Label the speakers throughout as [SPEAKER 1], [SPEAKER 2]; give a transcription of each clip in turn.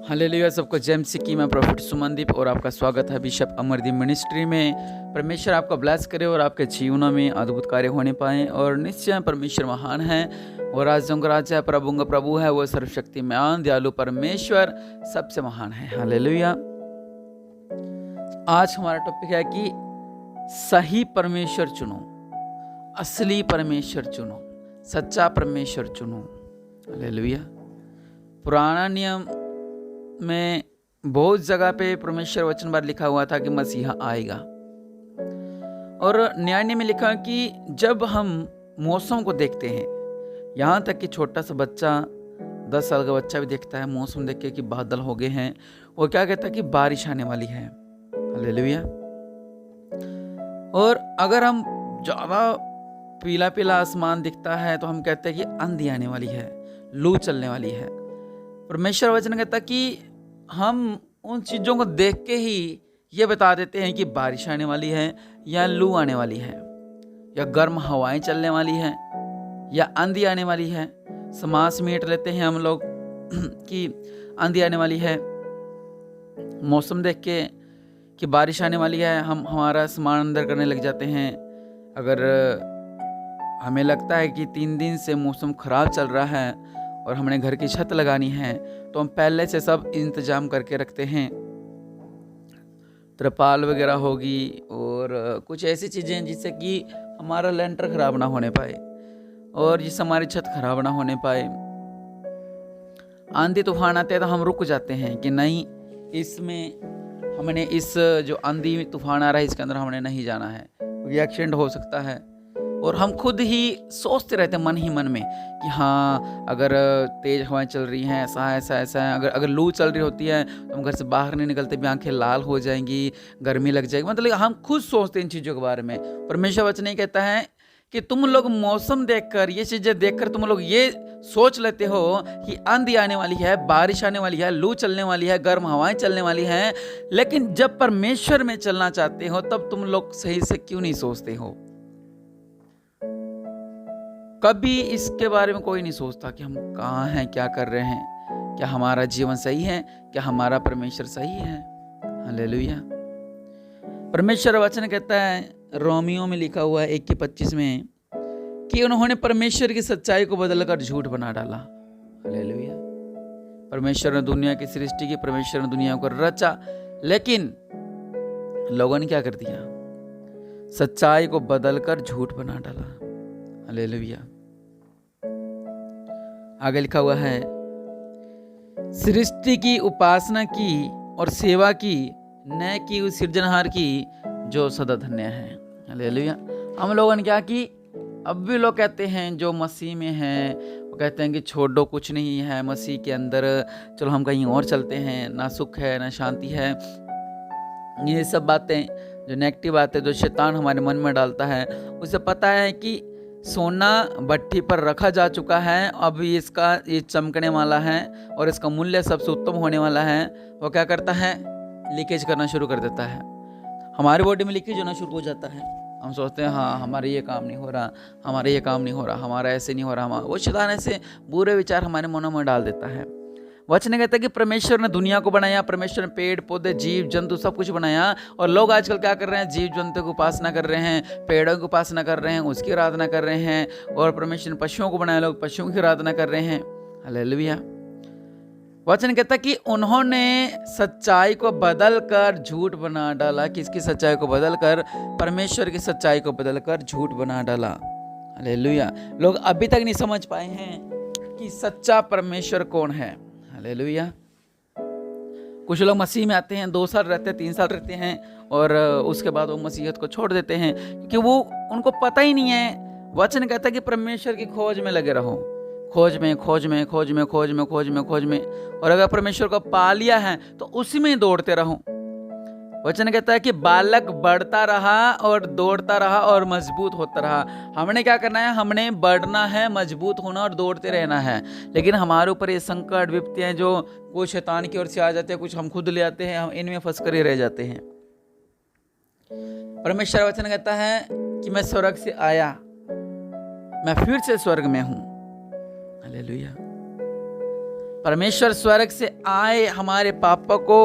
[SPEAKER 1] Hallelujah. सबको JMC की मैं प्रॉफिट सुमनदीप और आपका स्वागत है बिशप अमरदीप मिनिस्ट्री में। परमेश्वर आपको ब्लेस करे और आपके जीवनों में अद्भुत कार्य होने पाए। और निश्चय परमेश्वर महान है और राजों का राजा है, प्रभुओं का प्रभु है। वो सर्वशक्तिमान दयालु परमेश्वर सबसे महान है। हालेलुया। आज हमारा टॉपिक है कि सही परमेश्वर चुनो, असली परमेश्वर चुनो, सच्चा परमेश्वर चुनो। हालेलुया। पुराना नियम में बहुत जगह पे परमेश्वर वचन पर लिखा हुआ था कि मसीहा आएगा, और न्याय में लिखा कि जब हम मौसम को देखते हैं, यहाँ तक कि छोटा सा बच्चा 10 साल का बच्चा भी देखता है मौसम देख के कि बादल हो गए हैं, वो क्या कहता है कि बारिश आने वाली है। हालेलुया। और अगर हम ज़्यादा पीला पीला आसमान दिखता है तो हम कहते हैं कि आंधी आने वाली है, लू चलने वाली है। परमेश्वर वचन कहता है कि हम उन चीज़ों को देख के ही ये बता देते हैं कि बारिश आने वाली है या लू आने वाली है, या गर्म हवाएं चलने वाली है, या आंधी आने वाली है। समास मीट लेते हैं हम लोग कि आंधी आने वाली है। मौसम देख के कि बारिश आने वाली है, हम हमारा सामान अंदर करने लग जाते हैं। अगर हमें लगता है कि 3 दिन से मौसम ख़राब चल रहा है और हमने घर की छत लगानी है, तो हम पहले से सब इंतजाम करके रखते हैं। त्रिपाल वगैरह होगी और कुछ ऐसी चीज़ें जिससे कि हमारा लेंटर ख़राब ना होने पाए और जिससे हमारी छत ख़राब ना होने पाए। आंधी तूफान आते हैं तो हम रुक जाते हैं कि नहीं, इसमें हमने इस जो आंधी तूफान आ रहा है इसके अंदर हमने नहीं जाना है, क्योंकि एक्सीडेंट हो सकता है। और हम खुद ही सोचते रहते हैं मन ही मन में कि हाँ, अगर तेज़ हवाएं चल रही हैं, ऐसा ऐसा ऐसा है। अगर लू चल रही होती है तो हम घर से बाहर नहीं निकलते भी, आंखें लाल हो जाएंगी, गर्मी लग जाएगी। मतलब हम खुद सोचते हैं इन चीज़ों के बारे में। परमेश्वर वचन ये कहता है कि तुम लोग मौसम देखकर, ये चीज़ें देखकर तुम लोग ये सोच लेते हो कि आंधी आने वाली है, बारिश आने वाली है, लू चलने वाली है, गर्म हवाएं चलने वाली हैं। लेकिन जब परमेश्वर में चलना चाहते हो तब तुम लोग सही से क्यों नहीं सोचते हो? कभी इसके बारे में कोई नहीं सोचता कि हम कहाँ हैं, क्या कर रहे हैं, क्या हमारा जीवन सही है, क्या हमारा परमेश्वर सही है। हालेलुया। परमेश्वर वचन कहता है, रोमियो में लिखा हुआ है 1:25 में, कि उन्होंने परमेश्वर की सच्चाई को बदलकर झूठ बना डाला। हालेलुया। परमेश्वर ने दुनिया की सृष्टि की, परमेश्वर ने दुनिया को रचा, लेकिन लोगों ने क्या कर दिया? सच्चाई को बदलकर झूठ बना डाला। हालेलुया। आगे लिखा हुआ है, सृष्टि की उपासना की और सेवा की, न कि उस सृजनहार की जो सदा धन्य है। हालेलुया। हम लोगों ने क्या कि अब भी लोग कहते हैं जो मसीह में हैं, वो कहते हैं कि छोड़ो, कुछ नहीं है मसीह के अंदर, चलो हम कहीं और चलते हैं, ना सुख है ना शांति है। ये सब बातें जो नेगेटिव बातें जो शैतान हमारे मन में डालता है, उसे पता है कि सोना भट्ठी पर रखा जा चुका है, अभी इसका ये चमकने वाला है और इसका मूल्य सबसे उत्तम होने वाला है। वो क्या करता है? लीकेज करना शुरू कर देता है। हमारी बॉडी में लीकेज होना शुरू हो जाता है। हम सोचते हैं हाँ, हमारे ये काम नहीं हो रहा, हमारे ये काम नहीं हो रहा, हमारा ऐसे नहीं हो रहा। वो शैतान ऐसे बुरे विचार हमारे मनों में डाल देता है। वचन कहता है कि परमेश्वर ने दुनिया को बनाया, परमेश्वर ने पेड़ पौधे जीव जंतु सब कुछ बनाया, और लोग आजकल क्या कर रहे हैं? जीव जंतु की उपासना कर रहे हैं, पेड़ों की उपासना कर रहे हैं, उसकी आराधना कर रहे हैं। और परमेश्वर ने पशुओं को बनाया, लोग पशुओं की आराधना कर रहे हैं। हालेलुया। वचन कहता है कि उन्होंने सच्चाई को बदलकर झूठ बना डाला। किसकी सच्चाई को बदलकर? परमेश्वर की सच्चाई को बदलकर झूठ बना डाला। हालेलुया। लोग अभी तक नहीं समझ पाए हैं कि सच्चा परमेश्वर कौन है। हालेलुया। कुछ लोग मसीह में आते हैं, 2 साल रहते हैं, 3 साल रहते हैं, और उसके बाद वो मसीहत को छोड़ देते हैं, क्योंकि वो उनको पता ही नहीं है। वचन कहता है कि परमेश्वर की खोज में लगे रहो, खोज में खोज में खोज में खोज में खोज में खोज में, और अगर परमेश्वर को पा लिया है तो उसी में दौड़ते रहो। वचन कहता है कि बालक बढ़ता रहा और दौड़ता रहा और मजबूत होता रहा। हमने क्या करना है? हमने बढ़ना है, मजबूत होना और दौड़ते रहना है। लेकिन हमारे ऊपर ये संकट विपत्तियां जो कुछ शैतान की ओर से आ जाते हैं, कुछ हम खुद ले आते हैं, हम इनमें फंस कर ही रह जाते हैं। परमेश्वर वचन कहता है कि मैं स्वर्ग से आया, मैं फिर से स्वर्ग में हूं। हालेलुया। परमेश्वर स्वर्ग से आए, हमारे पापों को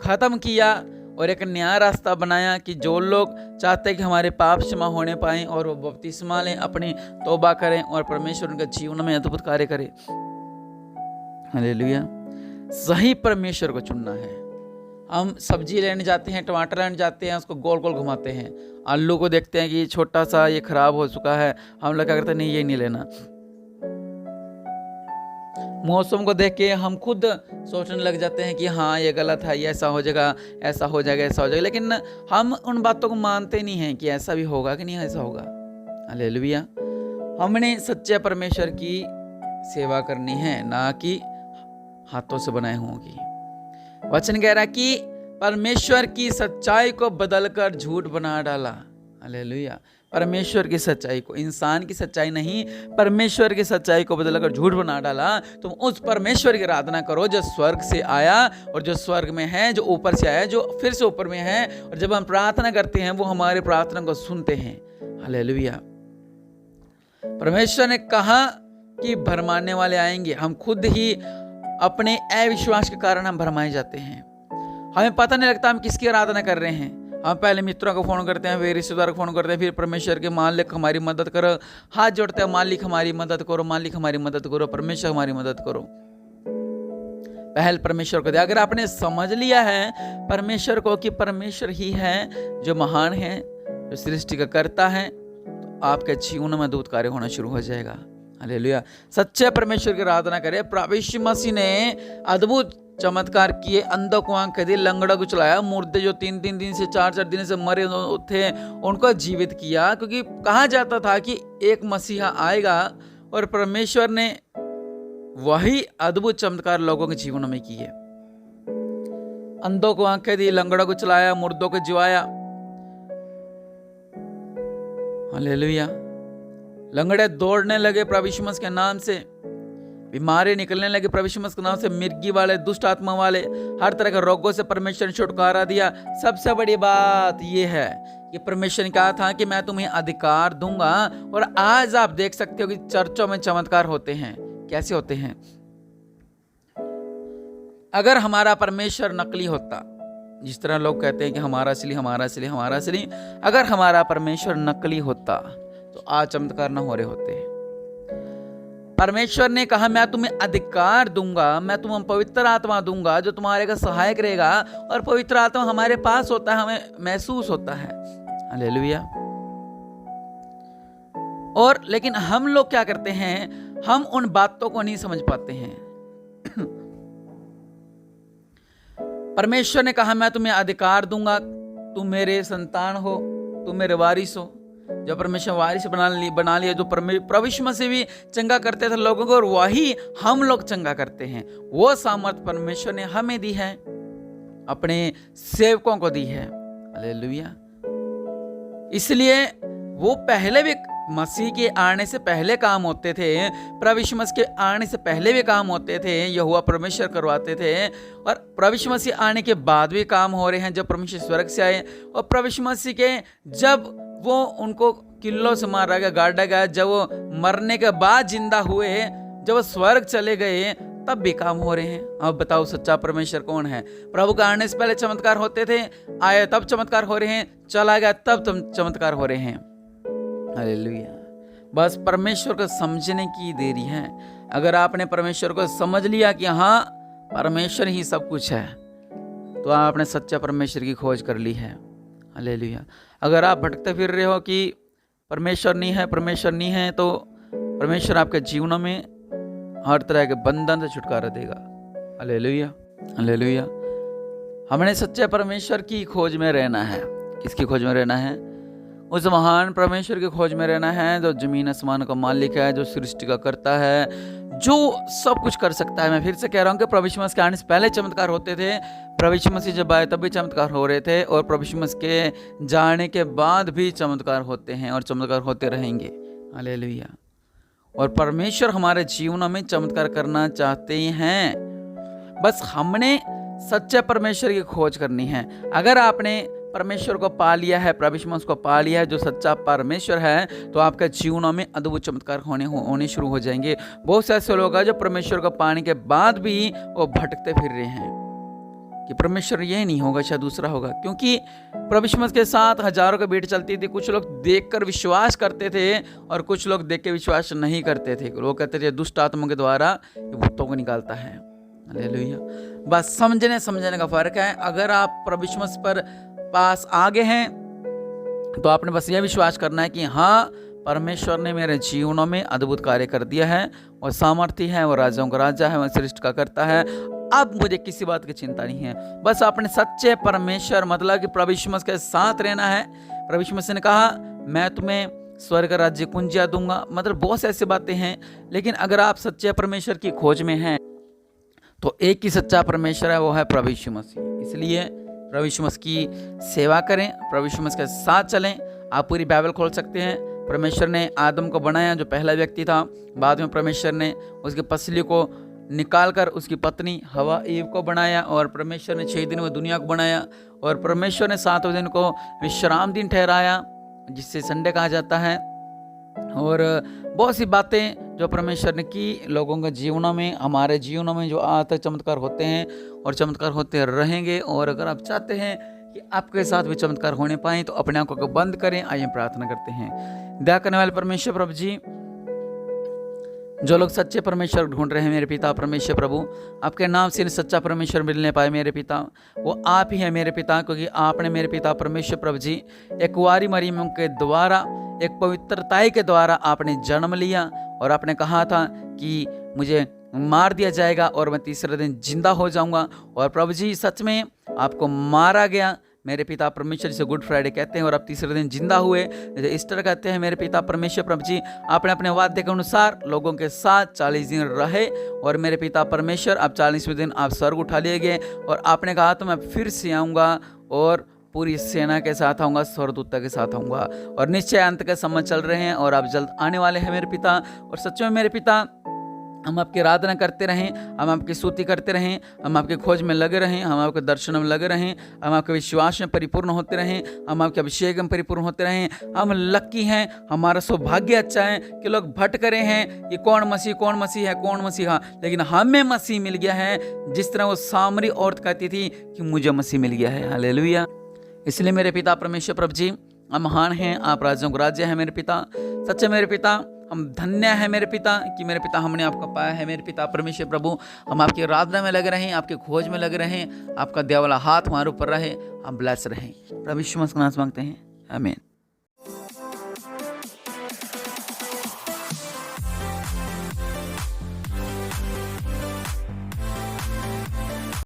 [SPEAKER 1] खत्म किया और एक नया रास्ता बनाया कि जो लोग चाहते हैं कि हमारे पाप क्षमा होने पाएं और वो बपतिस्मा लें, अपनी तौबा करें और परमेश्वर उनके जीवन में अद्भुत कार्य करे। हालेलुया। सही परमेश्वर को चुनना है। हम सब्जी लेने जाते हैं, टमाटर लेने जाते हैं, उसको गोल गोल घुमाते हैं। आलू को देखते हैं कि छोटा सा ये खराब हो चुका है, हम लोग क्या करते हैं, नहीं ये नहीं लेना। मौसम को देख के हम खुद सोचने लग जाते हैं कि हाँ ये गलत है, ये ऐसा हो जाएगा, ऐसा हो जाएगा, ऐसा हो जाएगा, लेकिन हम उन बातों को मानते नहीं हैं कि ऐसा भी होगा कि नहीं ऐसा होगा। हालेलुया। हमने सच्चे परमेश्वर की सेवा करनी है, ना कि हाथों से बनाए हुओं की। वचन कह रहा कि परमेश्वर की सच्चाई को बदलकर झूठ बना डाला। हालेलुया। परमेश्वर की सच्चाई को, इंसान की सच्चाई नहीं, परमेश्वर की सच्चाई को बदलकर झूठ बना डाला। तुम उस परमेश्वर की आराधना करो जो स्वर्ग से आया और जो स्वर्ग में है, जो ऊपर से आया, जो फिर से ऊपर में है, और जब हम प्रार्थना करते हैं वो हमारे प्रार्थना को सुनते हैं। हालेलुया। परमेश्वर ने कहा कि भरमाने वाले आएंगे। हम खुद ही अपने अविश्वास के कारण हम भरमाए जाते हैं। हमें पता नहीं लगता हम किसकी आराधना कर रहे हैं। हम पहले मित्रों को फ़ोन करते हैं, फिर रिश्तेदार को फ़ोन करते हैं, फिर परमेश्वर के मालिक हमारी मदद करो, हाथ जोड़ते हैं, मालिक हमारी मदद करो, मालिक हमारी मदद करो, परमेश्वर हमारी मदद करो। पहल परमेश्वर को दे। अगर आपने समझ लिया है परमेश्वर को कि परमेश्वर ही है जो महान है, जो सृष्टि का करता है, तो आपके जीवन में अद्भुत कार्य होना शुरू हो जाएगा। हालेलुया। सच्चे परमेश्वर की आराधना करें। प्रभु यीशु मसीह ने अद्भुत चमत्कार किए, अंधों को आंखें दी, लंगड़ा को चलाया, मुर्दे जो 3-3 दिन से 4-4 दिन से मरे थे उनको जीवित किया, क्योंकि कहा जाता था कि एक मसीहा आएगा, और परमेश्वर ने वही अद्भुत चमत्कार लोगों के जीवन में किए। अंधों को आंखें दी, लंगड़ा को चलाया, मुर्दों को जिवाया। हालेलुया। लंगड़े दौड़ने लगे प्रभु यीशु मसीह के नाम से, बीमारी निकलने लगे प्रभु यीशु मसीह के नाम से, मिर्गी वाले, दुष्ट आत्मा वाले, हर तरह के रोगों से परमेश्वर ने छुटकारा दिया। सबसे बड़ी बात यह है कि परमेश्वर ने कहा था कि मैं तुम्हें अधिकार दूंगा, और आज आप देख सकते हो कि चर्चों में चमत्कार होते हैं। कैसे होते हैं? अगर हमारा परमेश्वर नकली होता, जिस तरह लोग कहते हैं कि हमारा असली, हमारा असली, हमारा असली, अगर हमारा परमेश्वर नकली होता तो आज चमत्कार न हो रहे होते। परमेश्वर ने कहा मैं तुम्हें अधिकार दूंगा, मैं तुम्हें पवित्र आत्मा दूंगा जो तुम्हारे का सहायक रहेगा, और पवित्र आत्मा हमारे पास होता है, हमें महसूस होता है। हालेलुया। और लेकिन हम लोग क्या करते हैं, हम उन बातों को नहीं समझ पाते हैं। परमेश्वर ने कहा मैं तुम्हें अधिकार दूंगा, तुम मेरे संतान हो, तुम मेरे वारिस हो। जो परमेश्वर वारिस बना लिया, जो प्रभु यीशु मसीह भी चंगा करते थे लोगों को, और वही हम लोग चंगा करते हैं। वो सामर्थ परमेश्वर ने हमें दी है, अपने सेवकों को दी है। हालेलुया। इसलिए वो पहले भी मसीह के आने से पहले काम होते थे, प्रभु यीशु मसीह के आने से पहले भी काम होते थे, यहोवा परमेश्वर करवाते थे, और प्रभु यीशु मसीह आने के बाद भी काम हो रहे हैं। जब परमेश्वर स्वर्ग से आए, और प्रभु यीशु मसीह के जब वो उनको किल्लों से मारा गया, गाड़ा गया, जब वो मरने के बाद जिंदा हुए, जब वो स्वर्ग चले गए, तब भी काम हो रहे हैं। अब बताओ सच्चा परमेश्वर कौन है? प्रभु का आने से पहले चमत्कार होते थे, आए तब चमत्कार हो रहे हैं, चला गया तब चमत्कार हो रहे हैं। हालेलुया। बस परमेश्वर को समझने की देरी है। अगर आपने परमेश्वर को समझ लिया कि हाँ परमेश्वर ही सब कुछ है, तो आपने सच्चा परमेश्वर की खोज कर ली है। हालेलुया। अगर आप भटकते फिर रहे हो कि परमेश्वर नहीं है, परमेश्वर नहीं है, तो परमेश्वर आपके जीवनों में हर तरह के बंधन से छुटकारा देगा। हालेलुया। हालेलुया। हमने सच्चे परमेश्वर की खोज में रहना है। किसकी खोज में रहना है? उस महान परमेश्वर की खोज में रहना है, जो जमीन आसमान का मालिक है, जो सृष्टि का करता है, जो सब कुछ कर सकता है। मैं फिर से कह रहा हूँ कि प्रभु यीशु मसीह के आने से पहले चमत्कार होते थे, प्रभु यीशु मसीह जब आए तब भी चमत्कार हो रहे थे, और प्रभु यीशु मसीह के जाने के बाद भी चमत्कार होते हैं और चमत्कार होते रहेंगे। हालेलुया। और परमेश्वर हमारे जीवनों में चमत्कार करना चाहते हैं, बस हमने सच्चे परमेश्वर की खोज करनी है। अगर आपने परमेश्वर को पा लिया है, प्रभु यीशु मसीह को पा लिया है, जो सच्चा परमेश्वर है, तो आपके जीवनों में अद्भुत चमत्कार होने शुरू हो जाएंगे। बहुत से ऐसे लोग हैं जो परमेश्वर को पाने के बाद भी वो भटकते फिर रहे हैं कि परमेश्वर ये नहीं होगा, शायद दूसरा होगा, क्योंकि प्रभु यीशु मसीह के साथ हजारों की भीड़ चलती थी। कुछ लोग देखकर विश्वास करते थे और कुछ लोग देख के विश्वास नहीं करते थे। लोग कहते थे दुष्ट आत्माओं के द्वारा भूतों को निकालता है। हालेलुया। बस समझने का फर्क है। अगर आप प्रभु यीशु मसीह पर पास आगे हैं तो आपने बस यह विश्वास करना है कि हाँ, परमेश्वर ने मेरे जीवनों में अद्भुत कार्य कर दिया है, वो सामर्थ्य है, वो राजाओं का राजा है, वो सृष्टि का करता है। अब मुझे किसी बात की चिंता नहीं है। बस अपने सच्चे परमेश्वर मतलब कि प्रभु यीशु मसीह के साथ रहना है। प्रभु यीशु मसीह ने कहा मैं तुम्हें स्वर्ग राज्य कुंजियां दूंगा। मतलब बहुत से ऐसी बातें हैं, लेकिन अगर आप सच्चे परमेश्वर की खोज में हैं तो एक ही सच्चा परमेश्वर है, वो है प्रभु यीशु मसीह। इसलिए प्रभु यीशु मसीह की सेवा करें, प्रभु यीशु मसीह के साथ चलें। आप पूरी बाइबल खोल सकते हैं। परमेश्वर ने आदम को बनाया, जो पहला व्यक्ति था। बाद में परमेश्वर ने उसकी पसली को निकालकर उसकी पत्नी हवा ईव को बनाया, और परमेश्वर ने 6 दिन में दुनिया को बनाया, और परमेश्वर ने 7वें दिन को विश्राम दिन ठहराया, जिससे संडे कहा जाता है। और बहुत सी बातें जो परमेश्वर ने की लोगों के जीवनों में, हमारे जीवनों में जो आज तक चमत्कार होते हैं और चमत्कार होते रहेंगे। और अगर आप चाहते हैं कि आपके साथ भी चमत्कार होने पाए तो अपने आंखों को बंद करें। आइए प्रार्थना करते हैं। दया करने वाले परमेश्वर प्रभु जी, जो लोग सच्चे परमेश्वर ढूंढ रहे हैं मेरे पिता परमेश्वर प्रभु, आपके नाम से सच्चा परमेश्वर मिलने पाए मेरे पिता, वो आप ही हैं मेरे पिता। क्योंकि आपने मेरे पिता परमेश्वर प्रभु जी एक कुंवारी मरियम के द्वारा, एक पवित्रताई के द्वारा आपने जन्म लिया, और आपने कहा था कि मुझे मार दिया जाएगा और मैं तीसरे दिन जिंदा हो जाऊंगा। और प्रभु जी सच में आपको मारा गया मेरे पिता परमेश्वर, जिसे गुड फ्राइडे कहते हैं, और आप तीसरे दिन जिंदा हुए, जैसे ईस्टर कहते हैं मेरे पिता परमेश्वर प्रभु जी। आपने अपने वादे के अनुसार लोगों के साथ 40 दिन रहे, और मेरे पिता परमेश्वर आप 40वें दिन आप स्वर्ग उठा लिए गए, और आपने कहा तो मैं फिर से आऊँगा और पूरी सेना के साथ आऊँगा, स्वर्गदूतों के साथ आऊँगा, और निश्चय अंत के समय चल रहे हैं और आप जल्द आने वाले हैं मेरे पिता। और सच में मेरे पिता, हम आपकी आराधना करते रहें, हम आपकी स्तुति करते रहें, हम आपके खोज में लगे रहें, हम आपके दर्शन में लगे रहें, हम आपके विश्वास में परिपूर्ण होते रहें, हम आपके अभिषेक में परिपूर्ण होते रहें। हम लकी हैं, हमारा सौभाग्य अच्छा है कि लोग भटक रहे हैं कि कौन मसीह है, कौन मसीहा, लेकिन हमें मसीह मिल गया है। जिस तरह वो सामरी औरत कहती थी कि मुझे मसीह मिल गया है। हालेलुया। इसलिए मेरे पिता परमेश्वर प्रभु जी, हम महान हैं, आप राज्यों का राज्य है मेरे पिता। सच्चे मेरे पिता, हम धन्य है मेरे पिता कि मेरे पिता हमने आपको पाया है मेरे पिता परमेश्वर प्रभु। हम आपकी आराधना में लगे रहें, आपके खोज में लगे रहें, आपका दिया वाला हाथ हमारे ऊपर रहे, हम ब्लेस रहें। प्रभु यीशु मसीह का नाम मांगते हैं, आमीन।